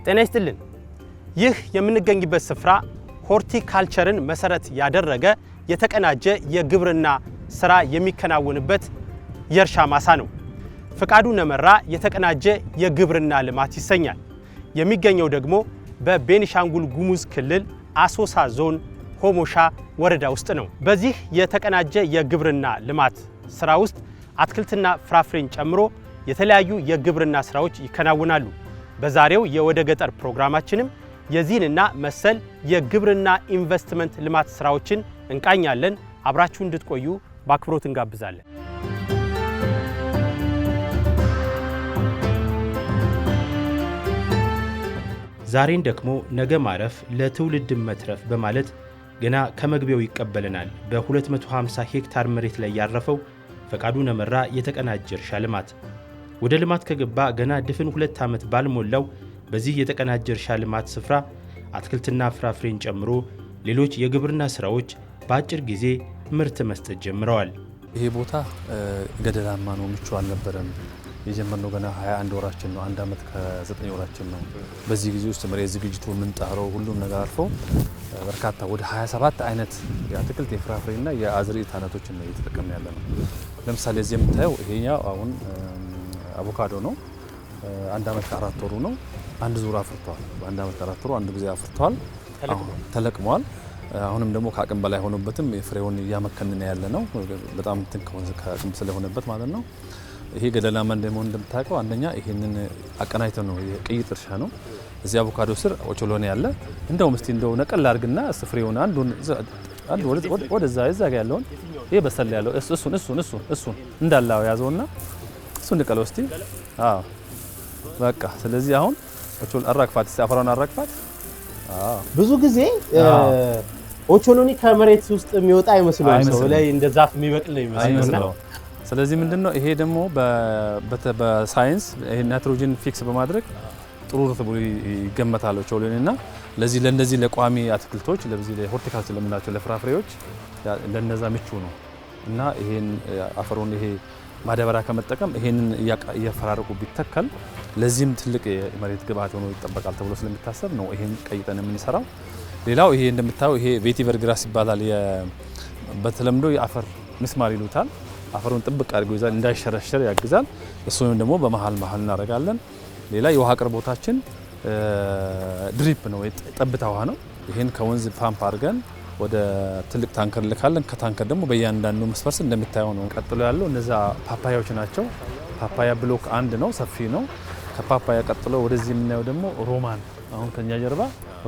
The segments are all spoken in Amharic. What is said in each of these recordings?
ጤና ይስጥልን። ይህ የምንገኝበት ስፍራ ሆርቲካልቸርን መሰረት ያደረገ የተቀናጀ የግብርና ስራ የሚከናወንበት የእርሻ ማሳ ነው። ፍቃዱ ነመራ የተቀናጀ የግብርና ልማት ይሰኛል። የሚገኘው ደግሞ በቤኒሻንጉል ጉሙዝ ክልል አሶሳ ዞን ሆሞሻ ወረዳ ውስጥ ነው። በዚህ የተቀናጀ የግብርና ልማት ስራ ውስጥ አትክልትና ፍራፍሬን ጨምሮ የተለያዩ የግብርና ስራዎች ይከናወናሉ። በዛሬው የወደ ገጠር ፕሮግራማችንም የዚህንና መሰል የግብርና ኢንቨስትመንት ልማት ስራዎችን እንቃኛለን። አብራችሁ እንድትቆዩ በአክብሮት እንጋብዛለን። ዛሬን ደግሞ ነገ ማረፍ ለትውልድ መትረፍ በማለት ገና ከመግቢያው ይቀበለናል። በ250 ሄክታር መሬት ላይ ያረፈው ፍቃዱ ነመራ የተቀናጀ እርሻ ልማት ወደ ልማት ከገባ ገና ድፍን 2 ዓመት ባልሞላው በዚህ የተቀናጀ እርሻ ልማት ስፍራ አትክልትና ፍራፍሬን ጨምሮ ሌሎች የግብርና ስራዎች በአጭር ጊዜ ምርት መስጠት ጀምረዋል። ይሄ ቦታ ገደላማ ነው፣ ምቹ አልነበረም። የጀመርነው ገና 21 ወራችን ነው፣ 1 ዓመት ከ9 ወራችን ነው። በዚህ ጊዜ ውስጥ መሬት ዝግጅቱ ምንጣረው ሁሉም ነገር አልፎ በርካታ ወደ 27 አይነት የአትክልት የፍራፍሬና የአዝርዕት አይነቶችን ነው እየተጠቀምን ያለ ነው። ለምሳሌ እዚህ የምታየው ይሄኛው አሁን አቮካዶ ነው። 1 ዓመት ከ4 ወሩ ነው። አንድ ዙር አፍርቷል። በ1 ዓመት ከ4 ወሩ አንድ ጊዜ አፍርቷል፣ ተለቅሟል። አሁንም ደግሞ ከአቅም በላይ ሆኖበትም ፍሬውን እያመከንን ያለ ነው። በጣም ከአቅም ስለሆነበት ማለት ነው። ይሄ ገደላማ እንደሆነ እንደምታውቀው አንደኛ ይሄንን አቀናጅተን ነው። የቅይጥ እርሻ ነው። እዚህ አቮካዶ ስር ኦቾሎኒ ያለ እንደውም እስቲ እንደው ነቀል አድርግና ፍሬውን አንዱን ወደዛ እዛ ጋር ያለውን ይሄ በሰል ያለው እሱን እንዳላው ያዘውና እሱን ንቀለው እስቲ። አዎ በቃ ስለዚህ አሁን ኦቾሎኒ አራግፋት፣ አፈራውን አራግፋት። ብዙ ጊዜ ኦቾሎኒ ከመሬት ውስጥ የሚወጣ አይመስልም፣ ሰው ላይ እንደ ዛፍ የሚበቅል ነው ይመስላል። ስለዚህ ምንድነው ይሄ ደግሞ በሳይንስ ይሄ ናይትሮጅን ፊክስ በማድረግ ጥሩ ርጥቡ ይገመታል ኦቾሎኒና ለዚህ ለቋሚ አትክልቶች ለዚህ ለሆርቲካልቸር ለምናቸው ለፍራፍሬዎች ለነዛ ምቹ ነው እና ይሄን አፈሩን ይሄ ማዳበሪያ ከመጠቀም ይሄንን እያፈራረቁ ቢተከል ለዚህም ትልቅ የመሬት ግብዓት ሆኖ ይጠበቃል ተብሎ ስለሚታሰብ ነው ይሄን ቀይጠን የምንሰራው። ሌላው ይሄ እንደምታየው ይሄ ቬቲቨር ግራስ ይባላል። በተለምዶ የአፈር ምስማር ይሉታል። አፈሩን ጥብቅ አድርጎ ይዛል፣ እንዳይሸረሸር ያግዛል። እሱንም ደግሞ በመሃል እናደርጋለን። ሌላ የውሃ አቅርቦታችን ድሪፕ ነው፣ ጠብታ ውሃ ነው። ይሄን ከወንዝ ፓምፕ አድርገን ወደ ትልቅ ታንከር ልካለን። ከታንከር ደግሞ በእያንዳንዱ መስፈርስ እንደምታየው ነው። ቀጥሎ ያለው እነዛ ፓፓያዎች ናቸው። ፓፓያ ብሎክ 1 ነው፣ ሰፊ ነው። ከፓፓያ ቀጥሎ ወደዚህ የምናየው ደግሞ ሮማን፣ አሁን ከኛ ጀርባ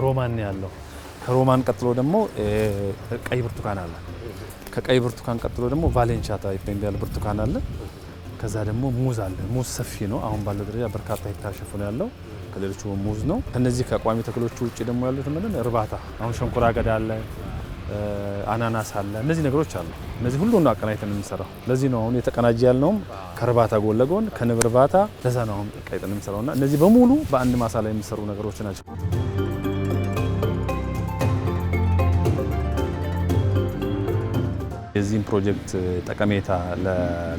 ሮማን ነው ያለው። ከሮማን ቀጥሎ ደግሞ ቀይ ብርቱካን አለ። ከቀይ ብርቱካን ቀጥሎ ደግሞ ቫሌንቻታ ይባላል ብርቱካን አለ። ከዛ ደግሞ ሙዝ አለ። ሙዝ ሰፊ ነው። አሁን ባለው ደረጃ በርካታ ሄክታር ሸፍኖ ያለው ከሌሎቹ ሙዝ ነው። ከነዚህ ከቋሚ ተክሎቹ ውጪ ደግሞ ያሉት ምንድነው እርባታ፣ አሁን ሸንኮራ አገዳ አለ፣ አናናስ አለ። እነዚህ ነገሮች አሉ። እነዚህ ሁሉ ነው አቀናጅተን የምንሰራው። ለዚህ ነው አሁን የተቀናጀ ያልነውም ከእርባታ ጎን ለጎን ከንብ እርባታ ለዛ ነው አሁን ቀይጠን የምንሰራውና እነዚህ በሙሉ በአንድ ማሳ ላይ የሚሰሩ ነገሮች ናቸው። የዚህም ፕሮጀክት ጠቀሜታ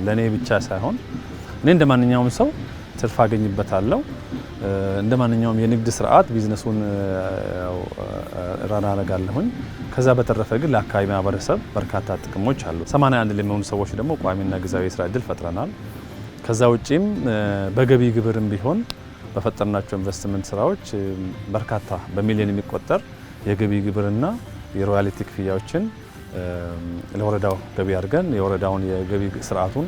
ለኔ ብቻ ሳይሆን እኔ እንደማንኛውም ሰው ትርፍ አገኝበታለሁ። እንደማንኛውም የንግድ ስርዓት ቢዝነሱን ራና አረጋለሁኝ። ከዛ በተረፈ ግን ለአካባቢ ማህበረሰብ በርካታ ጥቅሞች አሉ። 81 ለሚሆኑ ሰዎች ደግሞ ቋሚና ጊዜያዊ የስራ እድል ፈጥረናል። ከዛ ውጪም በገቢ ግብርም ቢሆን በፈጠርናቸው ኢንቨስትመንት ስራዎች በርካታ በሚሊዮን የሚቆጠር የገቢ ግብርና የሮያሊቲ ክፍያዎችን ለወረዳው ገቢ አድርገን የወረዳውን የገቢ ስርዓቱን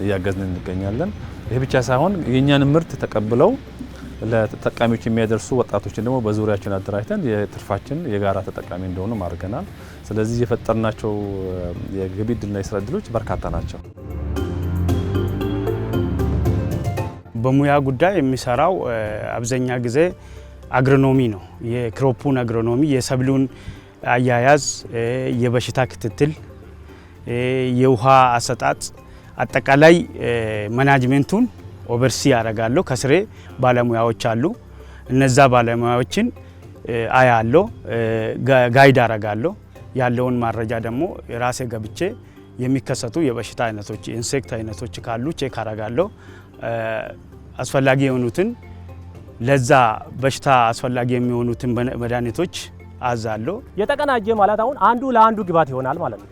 እያገዝን እንገኛለን። ይህ ብቻ ሳይሆን የኛን ምርት ተቀብለው ለተጠቃሚዎች የሚያደርሱ ወጣቶችን ደግሞ በዙሪያችን አደራጅተን የትርፋችን የጋራ ተጠቃሚ እንደሆኑ አድርገናል። ስለዚህ የፈጠርናቸው የገቢ እድልና የስራ እድሎች በርካታ ናቸው። በሙያ ጉዳይ የሚሰራው አብዛኛ ጊዜ አግሮኖሚ ነው። የክሮፑን አግሮኖሚ፣ የሰብሉን አያያዝ፣ የበሽታ ክትትል፣ የውሃ አሰጣጥ፣ አጠቃላይ ማናጅመንቱን ኦቨርሲ ያደርጋለሁ። ከስሬ ባለሙያዎች አሉ። እነዛ ባለሙያዎችን አያለሁ፣ ጋይድ አደርጋለሁ። ያለውን መረጃ ደግሞ ራሴ ገብቼ የሚከሰቱ የበሽታ አይነቶች ኢንሴክት አይነቶች ካሉ ቼክ አደርጋለሁ። አስፈላጊ የሆኑትን ለዛ በሽታ አስፈላጊ የሚሆኑትን መድኃኒቶች አዛለሁ። የተቀናጀ ማለት አሁን አንዱ ለአንዱ ግባት ይሆናል ማለት ነው።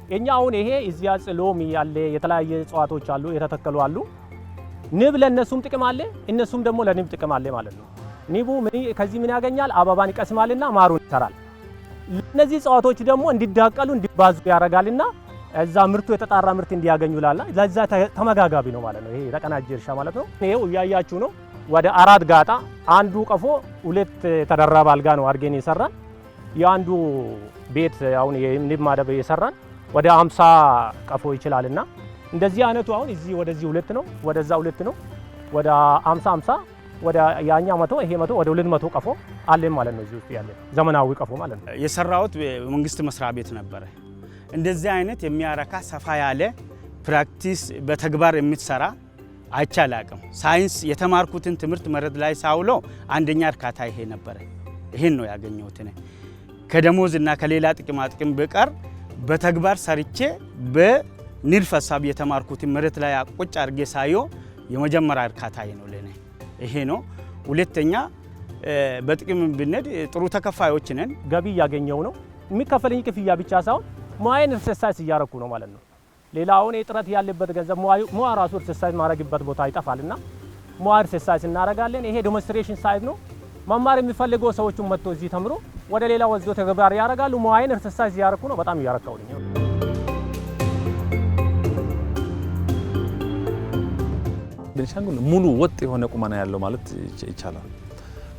እኛ አሁን ይሄ እዚያ ሎሚ ያለ የተለያየ እጽዋቶች አሉ የተተከሉ አሉ። ንብ ለነሱም ጥቅም አለ፣ እነሱም ደግሞ ለንብ ጥቅም አለ ማለት ነው። ንቡ ከዚህ ምን ያገኛል? አበባን ይቀስማልና ማሩን ይሰራል። እነዚህ እጽዋቶች ደግሞ እንዲዳቀሉ እንዲባዙ ያደርጋልና እዛ ምርቱ የተጣራ ምርት እንዲያገኙ ላላ ለዛ ተመጋጋቢ ነው ማለት ነው። ይሄ የተቀናጀ እርሻ ማለት ነው። ይሄው እያያችሁ ነው። ወደ 4 ጋጣ አንዱ ቀፎ 2 ተደራቢ አልጋ ነው አድርገን የሰራን። የአንዱ ቤት አሁን የንብ ማደብ የሰራን ወደ 50 ቀፎ ይችላልና እንደዚህ አይነቱ አሁን እዚህ ወደዚህ 2 ነው፣ ወደዛ 2 ነው። ወደ 50 ወደ ያኛ 100 ይሄ 100 ወደ 200 ቀፎ አለን ማለት ነው። እዚህ ውስጥ ያለ ዘመናዊ ቀፎ ማለት ነው። የሰራሁት መንግስት መስሪያ ቤት ነበረ። እንደዚህ አይነት የሚያረካ ሰፋ ያለ ፕራክቲስ በተግባር የምትሰራ አይቻላቅም። ሳይንስ የተማርኩትን ትምህርት መሬት ላይ ሳውሎ አንደኛ እርካታ ይሄ ነበረ። ይሄን ነው ያገኘሁት። ከደሞዝ እና ከሌላ ጥቅም በቀር በተግባር ሰርቼ በንድፈ ሐሳብ የተማርኩትን መሬት ላይ ቁጭ አድርጌ ሳዮ የመጀመሪያ እርካታ ነው ለኔ ይሄ ነው። ሁለተኛ በጥቅም ብንሄድ ጥሩ ተከፋዮች ነን። ገቢ ያገኘው ነው የሚከፈለኝ ክፍያ ብቻ ሳይሆን ሙያዬን ኤክሰርሳይዝ እያረኩ ነው ማለት ነው። ሌላውን የጥረት ያለበት ገንዘብ ሙያ ራሱ ኤክሰርሳይዝ ማድረግበት ቦታ ይጠፋልና ሙያ ኤክሰርሳይዝ እናደርጋለን። ይሄ ዴሞንስትሬሽን ሳይት ነው። መማር የሚፈልገው ሰዎችን መጥቶ እዚህ ተምሮ ወደ ሌላ ወስዶ ተግባር ያደርጋሉ። ሙያዬን ኤክሰርሳይዝ እያረኩ ነው። በጣም እያረካውልኝ ነው። ቤኒሻንጉል ሙሉ ወጥ የሆነ ቁመና ያለው ማለት ይቻላል።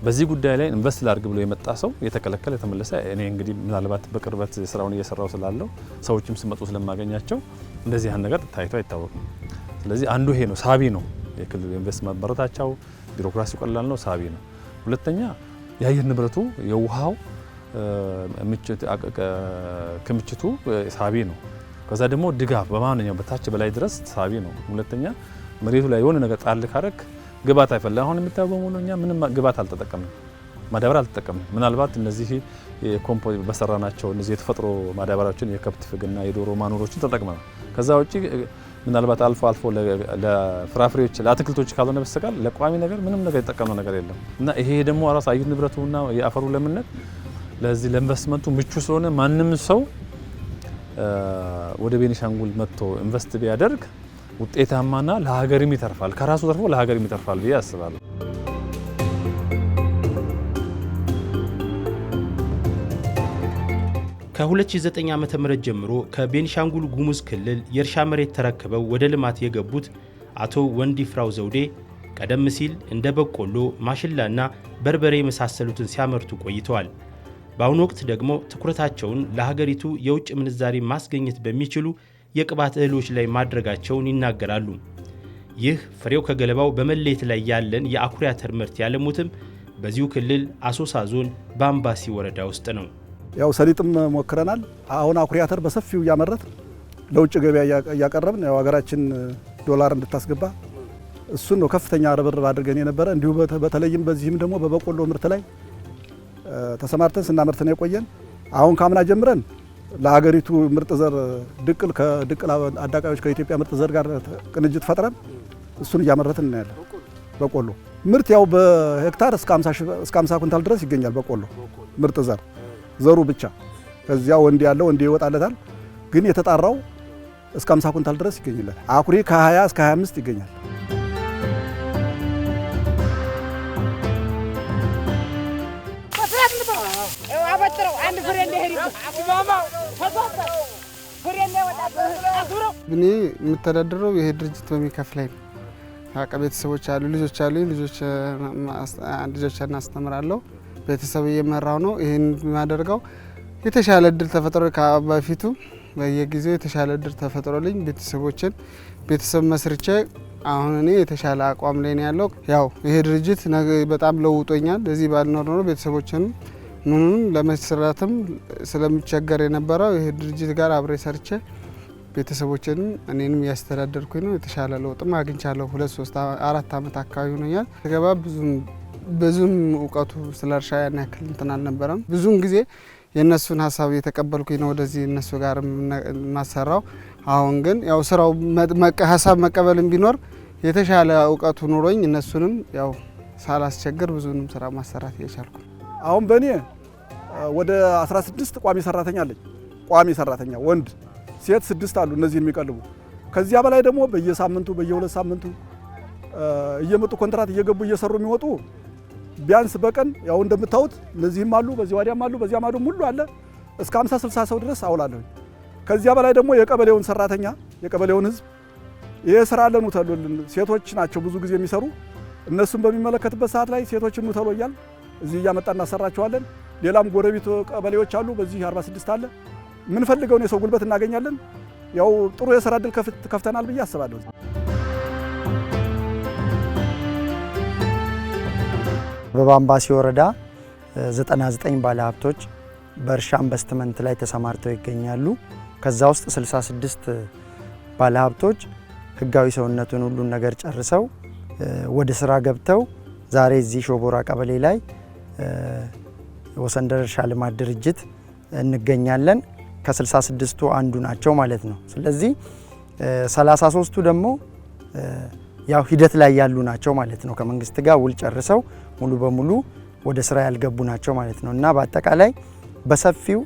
በዚህ ጉዳይ ላይ ኢንቨስት ላድርግ ብሎ የመጣ ሰው የተከለከለ የተመለሰ እኔ እንግዲህ ምናልባት በቅርበት ስራውን እየሰራው ስላለው ሰዎችም ሲመጡ ስለማገኛቸው እንደዚህ ያን ነገር ታይቶ አይታወቅም። ስለዚህ አንዱ ይሄ ነው፣ ሳቢ ነው። የክልሉ ኢንቨስት ማበረታቻው ቢሮክራሲው ቀላል ነው፣ ሳቢ ነው። ሁለተኛ የአየር ንብረቱ የውሃው ክምችቱ ሳቢ ነው። ከዛ ደግሞ ድጋፍ በማንኛውም በታች በላይ ድረስ ሳቢ ነው። ሁለተኛ መሬቱ ላይ የሆነ ነገር ጣል ካረክ ግባት አይፈላ። አሁን የምታየው በሙሉ እኛ ምንም ግባት አልተጠቀምንም፣ ማዳበሪያ አልተጠቀምንም። ምናልባት እነዚህ የኮምፖስት በሰራናቸው እነዚህ የተፈጥሮ ማዳበሪያዎችን የከብት ፍግና የዶሮ ማኖሮችን ተጠቅመናል። ከዛ ውጪ ምናልባት አልፎ ለፍራፍሬዎች ለአትክልቶች ካልሆነ በስተቀር ለቋሚ ነገር ምንም ነገር የተጠቀምነው ነገር የለም እና ይሄ ደግሞ ራስ አየር ንብረቱና የአፈሩ ለምነት ለዚህ ለኢንቨስትመንቱ ምቹ ስለሆነ ማንም ሰው ወደ ቤኒሻንጉል መጥቶ ኢንቨስት ቢያደርግ ውጤታማና ለሀገርም ይተርፋል፣ ከራሱ ተርፎ ለሀገርም ይተርፋል ብዬ አስባለሁ። ከ2009 ዓ.ም ጀምሮ ከቤኒሻንጉል ጉሙዝ ክልል የእርሻ መሬት ተረክበው ወደ ልማት የገቡት አቶ ወንዲፍራው ዘውዴ ቀደም ሲል እንደ በቆሎ፣ ማሽላና በርበሬ የመሳሰሉትን ሲያመርቱ ቆይተዋል። በአሁኑ ወቅት ደግሞ ትኩረታቸውን ለሀገሪቱ የውጭ ምንዛሪ ማስገኘት በሚችሉ የቅባት እህሎች ላይ ማድረጋቸውን ይናገራሉ። ይህ ፍሬው ከገለባው በመለየት ላይ ያለን የአኩሪ አተር ምርት ያለሙትም በዚሁ ክልል አሶሳ ዞን በአምባሲ ወረዳ ውስጥ ነው። ያው ሰሊጥም ሞክረናል። አሁን አኩሪ አተር በሰፊው እያመረት ለውጭ ገበያ እያቀረብን ያው ሀገራችን ዶላር እንድታስገባ እሱን ነው ከፍተኛ ርብርብ አድርገን የነበረ። እንዲሁ በተለይም በዚህም ደግሞ በበቆሎ ምርት ላይ ተሰማርተን ስናመርት ነው የቆየን። አሁን ካምና ጀምረን ለሀገሪቱ ምርጥ ዘር ከድቅል አዳቃዮች ከኢትዮጵያ ምርጥ ዘር ጋር ቅንጅት ፈጥረን እሱን እያመረትን ነው ያለ። በቆሎ ምርት ያው በሄክታር እስከ 50 ኩንታል ድረስ ይገኛል። በቆሎ ምርጥ ዘሩ ብቻ ከዚያ ወንድ ያለው ወንድ ይወጣለታል። ግን የተጣራው እስከ 50 ኩንታል ድረስ ይገኛል። አኩሪ ከ20 እስከ 25 ይገኛል። እኔ የምተዳደረው ይሄ ድርጅት በሚከፍለኝ አቀ ቤተሰቦች አሉ፣ ልጆች አሉኝ። ልጆችን አስተምራለሁ። ቤተሰብ እየመራው ነው። ይሄን የማደርገው የተሻለ እድል ተፈጥሮ በፊቱ በየጊዜው የተሻለ እድል ተፈጥሮልኝ ቤተሰብ መስርቼ አሁን እኔ የተሻለ አቋም ላይ ነው ያለው። ያው ይሄ ድርጅት በጣም ለውጦኛል። እዚህ ባልኖር ነው ቤተሰቦችን ምንም ለመስራትም ስለሚቸገር የነበረው ይሄ ድርጅት ጋር አብሬ ሰርቼ ቤተሰቦችንም እኔንም ያስተዳደርኩኝ ነው። የተሻለ ለውጥም አግኝቻለሁ። 2-3-4 ዓመት አካባቢ ሆኖኛል። ተገባ ብዙም እውቀቱ ስለ እርሻ ያን ያክል እንትን አልነበረም። ብዙውን ጊዜ የእነሱን ሀሳብ እየተቀበልኩኝ ነው ወደዚህ እነሱ ጋር ማሰራው። አሁን ግን ያው ስራው ሀሳብ መቀበልም ቢኖር የተሻለ እውቀቱ ኑሮኝ እነሱንም ያው ሳላስቸግር ብዙንም ስራ ማሰራት እየቻልኩ። አሁን በእኔ ወደ 16 ቋሚ ሰራተኛ አለኝ። ቋሚ ሰራተኛ ወንድ ሴት 6 አሉ እነዚህን የሚቀልቡ። ከዚያ በላይ ደግሞ በየሳምንቱ በየ2 ሳምንቱ እየመጡ ኮንትራት እየገቡ እየሰሩ የሚወጡ ቢያንስ በቀን ያው እንደምታዩት እነዚህም አሉ፣ በዚህ ወዲያም አሉ፣ በዚያ ማዶ ሁሉ አለ። እስከ 50 60 ሰው ድረስ አውላለሁ። ከዚያ በላይ ደግሞ የቀበሌውን ሰራተኛ የቀበሌውን ህዝብ ይሄ ስራ አለኑ ተሉልን ሴቶች ናቸው ብዙ ጊዜ የሚሰሩ። እነሱን በሚመለከትበት ሰዓት ላይ ሴቶችን ኑ ተሎ እያል እዚህ እያመጣን እናሰራቸዋለን። ሌላም ጎረቤት ቀበሌዎች አሉ። በዚህ 46 አለ። ምን ፈልገውን የሰው ጉልበት እናገኛለን። ያው ጥሩ የስራ እድል ከፍተናል ብዬ አስባለሁ። በባምባሲ ወረዳ 99 ባለሀብቶች በእርሻ ኢንቨስትመንት ላይ ተሰማርተው ይገኛሉ። ከዛ ውስጥ 66 ባለሀብቶች ህጋዊ ሰውነቱን ሁሉን ነገር ጨርሰው ወደ ስራ ገብተው ዛሬ እዚህ ሾቦራ ቀበሌ ላይ ወሰንደር እርሻ ልማት ድርጅት እንገኛለን። ከ66ቱ አንዱ ናቸው ማለት ነው። ስለዚህ 33ቱ ደግሞ ያው ሂደት ላይ ያሉ ናቸው ማለት ነው። ከመንግስት ጋር ውል ጨርሰው ሙሉ በሙሉ ወደ ስራ ያልገቡ ናቸው ማለት ነው። እና በአጠቃላይ በሰፊው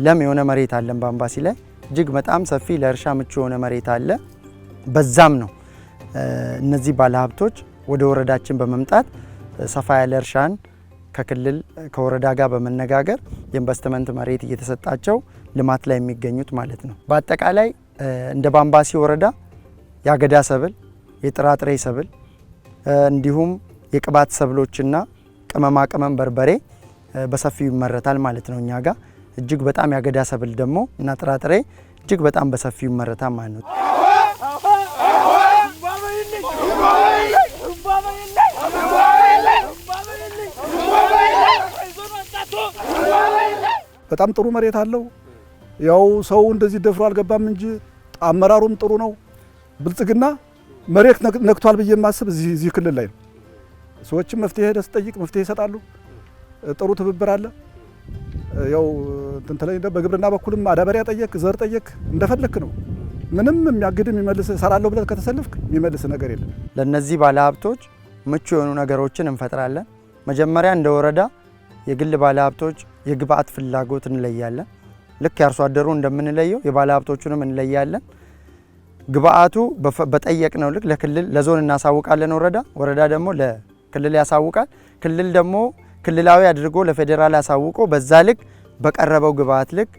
ለም የሆነ መሬት አለን ባምባሲ ላይ እጅግ በጣም ሰፊ ለእርሻ ምቹ የሆነ መሬት አለ። በዛም ነው እነዚህ ባለሀብቶች ወደ ወረዳችን በመምጣት ሰፋ ያለ እርሻን ከክልል ከወረዳ ጋር በመነጋገር የኢንቨስትመንት መሬት እየተሰጣቸው ልማት ላይ የሚገኙት ማለት ነው። በአጠቃላይ እንደ ባምባሲ ወረዳ የአገዳ ሰብል፣ የጥራጥሬ ሰብል እንዲሁም የቅባት ሰብሎችና ቅመማ ቅመም በርበሬ በሰፊው ይመረታል ማለት ነው። እኛ ጋር እጅግ በጣም የአገዳ ሰብል ደግሞ እና ጥራጥሬ እጅግ በጣም በሰፊው ይመረታል ማለት ነው። በጣም ጥሩ መሬት አለው። ያው ሰው እንደዚህ ደፍሮ አልገባም እንጂ አመራሩም ጥሩ ነው። ብልጽግና መሬት ነክቷል ብዬ የማስብ እዚህ ክልል ላይ ነው። ሰዎችም መፍትሄ ሄደ ስጠይቅ መፍትሄ ይሰጣሉ። ጥሩ ትብብር አለ። ያው እንትን ላይ በግብርና በኩልም ማዳበሪያ ጠየቅ፣ ዘር ጠየቅ እንደፈለክ ነው። ምንም የሚያግድ የሚመልስ ሰራለሁ ብለህ ከተሰለፍክ የሚመልስ ነገር የለም። ለነዚህ ባለሀብቶች ምቹ የሆኑ ነገሮችን እንፈጥራለን። መጀመሪያ እንደ ወረዳ የግል ባለሀብቶች የግብአት ፍላጎት እንለያለን። ልክ ያርሶ አደሩ እንደምንለየው የባለሀብቶቹንም እንለያለን። ግብአቱ በጠየቅነው ልክ ለክልል ለዞን እናሳውቃለን። ወረዳ ደግሞ ለክልል ያሳውቃል። ክልል ደግሞ ክልላዊ አድርጎ ለፌዴራል ያሳውቆ በዛ ልክ በቀረበው ግብአት ልክ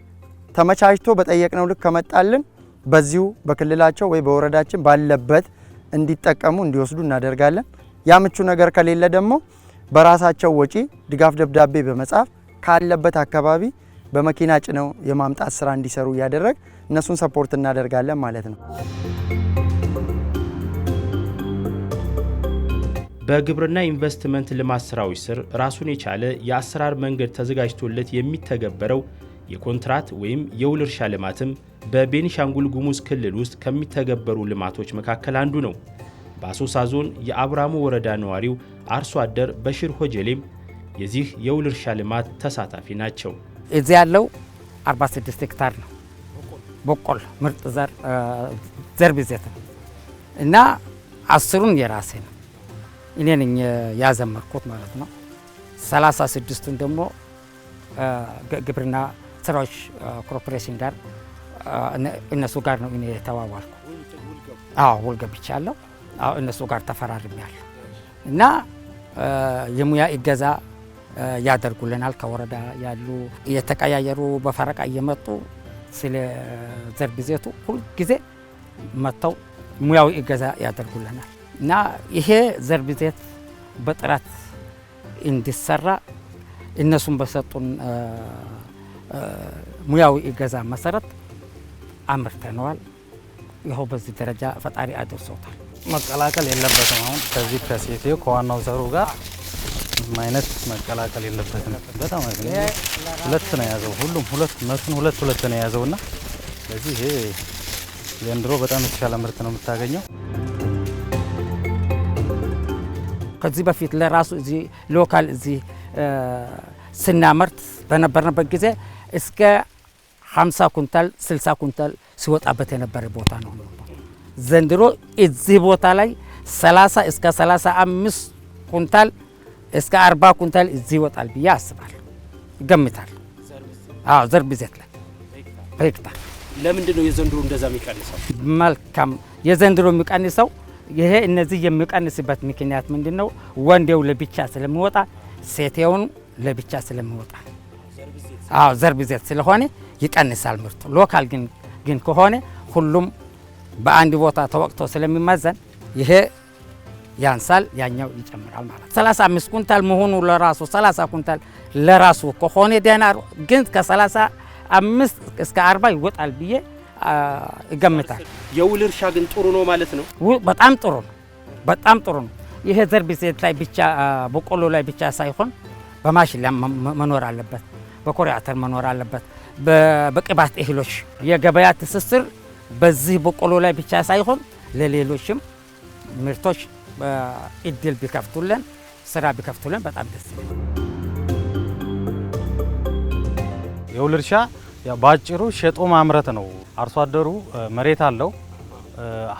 ተመቻችቶ በጠየቅነው ልክ ከመጣልን በዚሁ በክልላቸው ወይ በወረዳችን ባለበት እንዲጠቀሙ እንዲወስዱ እናደርጋለን። ያ ምቹ ነገር ከሌለ ደግሞ በራሳቸው ወጪ ድጋፍ ደብዳቤ በመጻፍ ካለበት አካባቢ በመኪና ጭነው የማምጣት ስራ እንዲሰሩ እያደረግ እነሱን ሰፖርት እናደርጋለን ማለት ነው። በግብርና ኢንቨስትመንት ልማት ስራዎች ስር ራሱን የቻለ የአሰራር መንገድ ተዘጋጅቶለት የሚተገበረው የኮንትራት ወይም የውል እርሻ ልማትም በቤኒሻንጉል ጉሙዝ ክልል ውስጥ ከሚተገበሩ ልማቶች መካከል አንዱ ነው። በአሶሳ ዞን የአብራሙ ወረዳ ነዋሪው አርሶ አደር በሽር ሆጀሌም የዚህ የውል እርሻ ልማት ተሳታፊ ናቸው። እዚህ ያለው 46 ሄክታር ነው። በቆሎ ምርጥ ዘር ብዜት ነው እና 10ሩን የራሴ ነው እኔ ነኝ ያዘመርኩት ማለት ነው። 36ቱን ደግሞ ግብርና ስራዎች ኮርፖሬሽን ጋር እነሱ ጋር ነው እኔ የተዋዋልኩ። ውል ገብቻለሁ። እነሱ ጋር ተፈራርሜያለሁ እና የሙያ እገዛ ያደርጉልናል። ከወረዳ ያሉ እየተቀያየሩ በፈረቃ እየመጡ ስለ ዘር ብዜቱ ሁል ጊዜ መጥተው ሙያዊ እገዛ ያደርጉልናል እና ይሄ ዘር ብዜት በጥራት እንዲሰራ እነሱም በሰጡን ሙያዊ እገዛ መሰረት አምርተነዋል። ይኸው በዚህ ደረጃ ፈጣሪ አድርሶታል። መቀላቀል የለበትም። አሁን ከዚህ ከሴቴው ከዋናው ዘሩ ጋር ምንም አይነት መቀላቀል የለበትም። በጣም ሁለት ነው የያዘው። ሁሉም መስኑ ሁለት ነው የያዘውና ስለዚህ ይሄ ዘንድሮ በጣም የተሻለ ምርት ነው የምታገኘው። ከዚህ በፊት ለራሱ እዚህ ሎካል እዚህ ስናመርት በነበርንበት ጊዜ እስከ 50 ኩንታል 60 ኩንታል ሲወጣበት የነበረ ቦታ ነው። ዘንድሮ እዚህ ቦታ ላይ 30 እስከ 35 ኩንታል እስከ 40 ኩንታል እዚህ ይወጣል ብዬ አስባለሁ እገምታለሁ። አዎ ዘር ብዜት ላይ በሄክታር። ለምንድን ነው የዘንድሮ እንደዛ የሚቀንሰው? መልካም የዘንድሮ የሚቀንሰው ይሄ እነዚህ የሚቀንስበት ምክንያት ምንድነው? ወንዴው ለብቻ ስለሚወጣ ሴቴውን ለብቻ ስለሚወጣ አዎ ዘር ብዜት ስለሆነ ይቀንሳል ምርቱ። ሎካል ግን ከሆነ ሁሉም በአንድ ቦታ ተወቅቶ ስለሚመዘን ይሄ ያንሳል ያኛው ይጨምራል ማለት 35 ኩንታል መሆኑ ለራሱ 30 ኩንታል ለራሱ ከሆነ ዲናር ግን ከ35 እስከ 40 ይወጣል ብዬ እገምታለሁ። የውል እርሻ ግን ጥሩ ነው ማለት ነው? በጣም ጥሩ ነው፣ በጣም ጥሩ ነው። ይሄ ዘር ብዜት ላይ ብቻ በቆሎ ላይ ብቻ ሳይሆን በማሽላ መኖር አለበት፣ በኮሪያ አተር መኖር አለበት፣ በቅባት እህሎች የገበያ ትስስር በዚህ በቆሎ ላይ ብቻ ሳይሆን ለሌሎችም ምርቶች እድል ቢከፍቱልን ስራ ቢከፍቱልን በጣም ደስ ይላል። የውል እርሻ ባጭሩ ሸጦ ማምረት ነው። አርሶ አደሩ መሬት አለው፣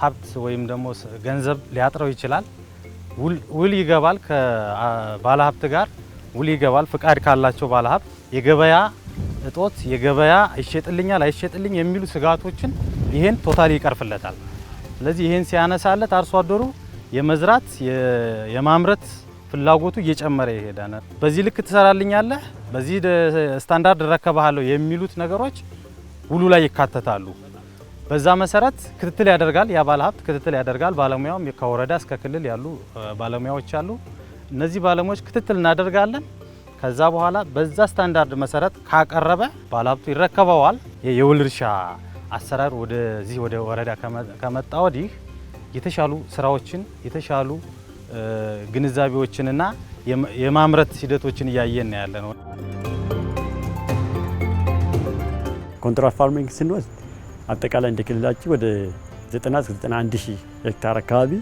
ሀብት ወይም ደግሞ ገንዘብ ሊያጥረው ይችላል። ውል ይገባል፣ ከባለ ሀብት ጋር ውል ይገባል። ፍቃድ ካላቸው ባለ ሀብት የገበያ እጦት የገበያ ይሸጥልኛል አይሸጥልኝ የሚሉ ስጋቶችን ይሄን ቶታሊ ይቀርፍለታል። ስለዚህ ይሄን ሲያነሳለት አርሶ አደሩ የመዝራት የማምረት ፍላጎቱ እየጨመረ ይሄዳል። በዚህ ልክ ትሰራልኛለህ፣ በዚህ ስታንዳርድ ረከባለሁ የሚሉት ነገሮች ውሉ ላይ ይካተታሉ። በዛ መሰረት ክትትል ያደርጋል፣ ያ ባለ ሀብት ክትትል ያደርጋል። ባለሙያውም ከወረዳ እስከ ክልል ያሉ ባለሙያዎች አሉ። እነዚህ ባለሙያዎች ክትትል እናደርጋለን። ከዛ በኋላ በዛ ስታንዳርድ መሰረት ካቀረበ ባለ ሀብቱ ይረከበዋል። የውል እርሻ አሰራር ወደዚህ ወደ ወረዳ ከመጣ ወዲህ የተሻሉ ስራዎችን የተሻሉ ግንዛቤዎችንና የማምረት ሂደቶችን እያየን ያለ ነው። ኮንትራት ፋርሚንግ ስንወስድ አጠቃላይ እንደ ክልላችን ወደ 90-91 ሺህ ሄክታር አካባቢ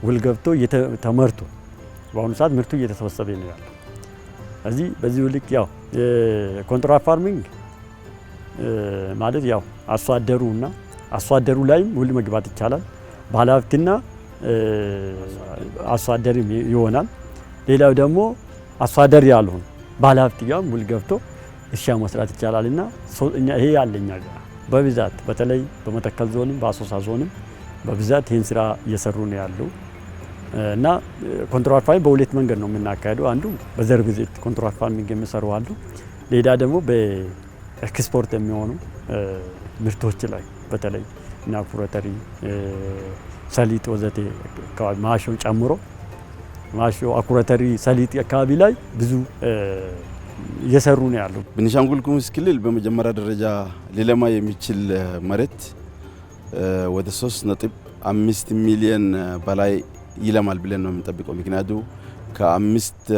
ውል ገብቶ ተመርቶ በአሁኑ ሰዓት ምርቱ እየተሰበሰበ ነው ያለው። እዚህ በዚህ ልክ ያው ኮንትራት ፋርሚንግ ማለት ያው አርሶ አደሩ ላይም ውል መግባት ይቻላል። ባለሀብትና አርሶ አደርም ይሆናል። ሌላው ደግሞ አርሶ አደር ያልሆነ ባለሀብት ጋር ውል ገብቶ እርሻ መስራት ይቻላልና ይሄ ያለኛ በብዛት በተለይ በመተከል ዞንም በአሶሳ ዞንም በብዛት ይህን ስራ እየሰሩ ነው ያሉ እና ኮንትራት ፋርሚንግ በሁለት መንገድ ነው የምናካሄደው። አንዱ በዘር ብዜት ኮንትራት ፋርሚንግ የሚሰሩ አሉ። ሌላ ደግሞ በኤክስፖርት የሚሆኑ ምርቶች ላይ በተለይ እና ኩረተሪ፣ ሰሊጥ ወዘተ ማሾ ጨምሮ ማሾ፣ አኩረተሪ፣ ሰሊጥ አካባቢ ላይ ብዙ እየሰሩ ነው ያሉ። ቤኒሻንጉል ጉሙዝ ክልል በመጀመሪያ ደረጃ ሊለማ የሚችል መሬት ወደ 3.5 ሚሊዮን በላይ ይለማል ብለን ነው የምንጠብቀው። ምክንያቱ ከ5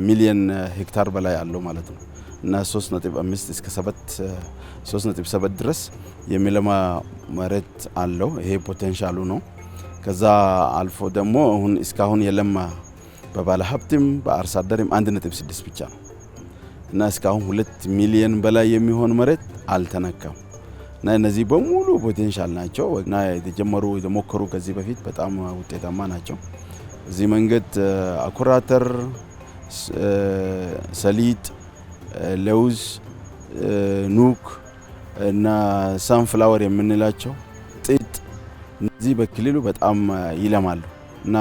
ሚሊዮን ሄክታር በላይ አለው ማለት ነው እና 3.5 እስከ 3.7 ድረስ የሚለማ መሬት አለው። ይሄ ፖቴንሻሉ ነው። ከዛ አልፎ ደግሞ አሁን እስካሁን የለማ በባለ ሀብትም በአርሶ አደርም 1.6 ብቻ ነው እና እስካሁን 2 ሚሊዮን በላይ የሚሆን መሬት አልተነካም እና እነዚህ በሙሉ ፖቴንሻል ናቸው እና የተሞከሩ ከዚህ በፊት በጣም ውጤታማ ናቸው። እዚህ መንገድ አኩሪ አተር፣ ሰሊጥ፣ ለውዝ፣ ኑክ እና ሳንፍላወር የምንላቸው ጥጥ እነዚህ በክልሉ በጣም ይለማሉ እና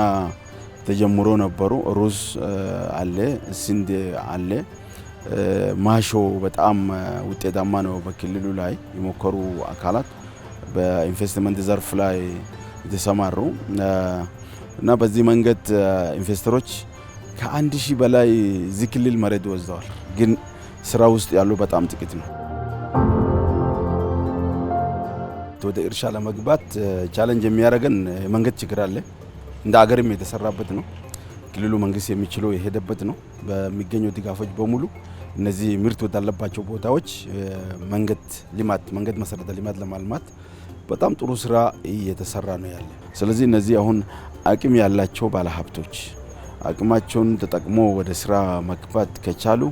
ተጀምሮ ነበሩ። ሩዝ አለ፣ ስንዴ አለ። ማሾ በጣም ውጤታማ ነው። በክልሉ ላይ የሞከሩ አካላት በኢንቨስትመንት ዘርፍ ላይ የተሰማሩ እና በዚህ መንገድ ኢንቨስተሮች ከ1000 በላይ እዚህ ክልል መሬት ወስደዋል። ግን ስራ ውስጥ ያሉ በጣም ጥቂት ነው። ወደ እርሻ ለመግባት ቻሌንጅ የሚያደርገን የመንገድ ችግር አለ። እንደ አገርም የተሰራበት ነው። ክልሉ መንግስት የሚችለው የሄደበት ነው። በሚገኙ ድጋፎች በሙሉ እነዚህ ምርት ወዳለባቸው ቦታዎች መንገድ መሰረተ ልማት ለማልማት በጣም ጥሩ ስራ እየተሰራ ነው ያለ። ስለዚህ እነዚህ አሁን አቅም ያላቸው ባለሀብቶች አቅማቸውን ተጠቅሞ ወደ ስራ መግባት ከቻሉ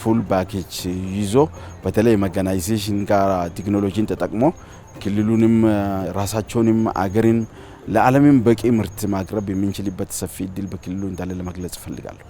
ፉል ፓኬጅ ይዞ በተለይ መካናይዜሽን ጋር ቴክኖሎጂን ተጠቅሞ ክልሉንም ራሳቸውንም አገርን ለዓለምም በቂ ምርት ማቅረብ የምንችልበት ሰፊ እድል በክልሉ እንዳለ ለመግለጽ እፈልጋለሁ።